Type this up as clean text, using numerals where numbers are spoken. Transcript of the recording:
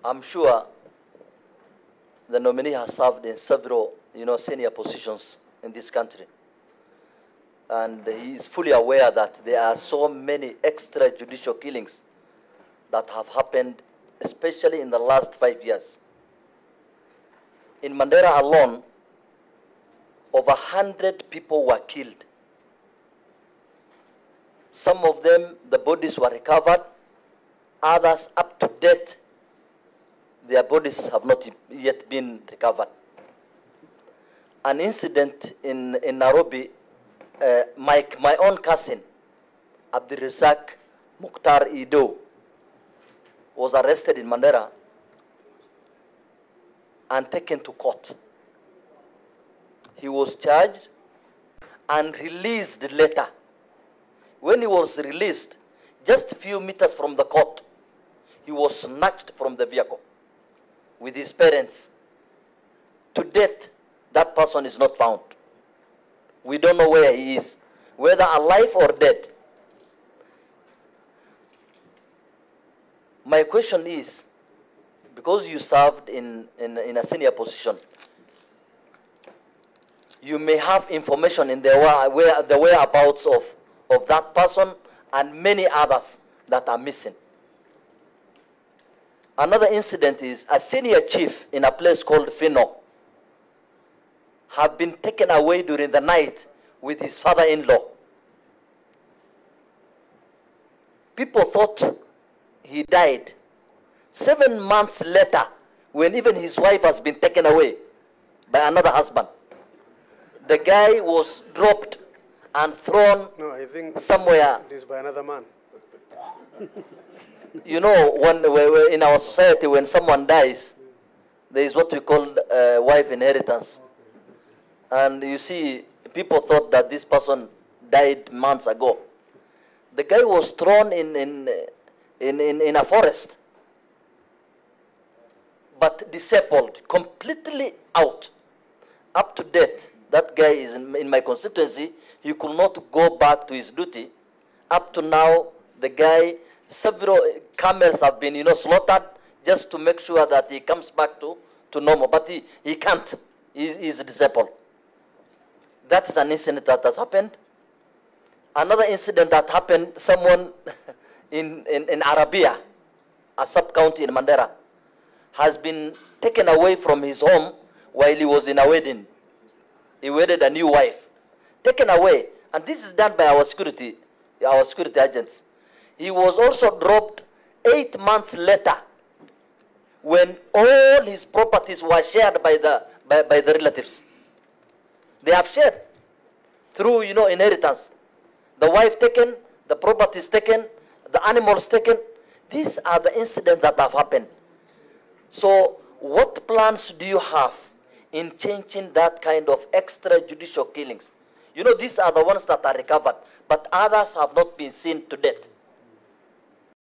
I'm sure the nominee has served in several, senior positions in this country. And he is fully aware that there are so many extrajudicial killings that have happened, especially in the last 5 years. In Mandera alone, over 100 people were killed. Some of them, the bodies were recovered. Others, up to date, their bodies have not yet been recovered. An incident in Nairobi, my own cousin, Abdirizak Mukhtar Ido, was arrested in Mandera and taken to court. He was charged and released later. When he was released, just a few meters from the court, he was snatched from the vehicle with his parents. To date, that person is not found. We don't know where he is, whether alive or dead. My question is, because you served in a senior position, you may have information in the whereabouts of that person and many others that are missing. Another incident is a senior chief in a place called Fino have been taken away during the night with his father-in-law. People thought he died. 7 months later, when even his wife has been taken away by another husband, the guy was dropped and thrown somewhere. It is by another man. You know, when in our society, when someone dies, there is what we call wife inheritance. And you see, people thought that this person died months ago. The guy was thrown in a forest, but disabled, completely out. Up to date, that guy is in my constituency. He could not go back to his duty. Up to now, the guy, several camels have been, slaughtered just to make sure that he comes back to normal. But he can't. He's disabled. That's an incident that has happened. Another incident that happened, someone in Arabia, a sub-county in Mandera, has been taken away from his home while he was in a wedding. He wedded a new wife. Taken away. And this is done by our security agents. He was also dropped 8 months later when all his properties were shared by the relatives. They have shared through, inheritance. The wife taken, the properties taken, the animals taken. These are the incidents that have happened. So what plans do you have in changing that kind of extrajudicial killings? These are the ones that are recovered, but others have not been seen to date.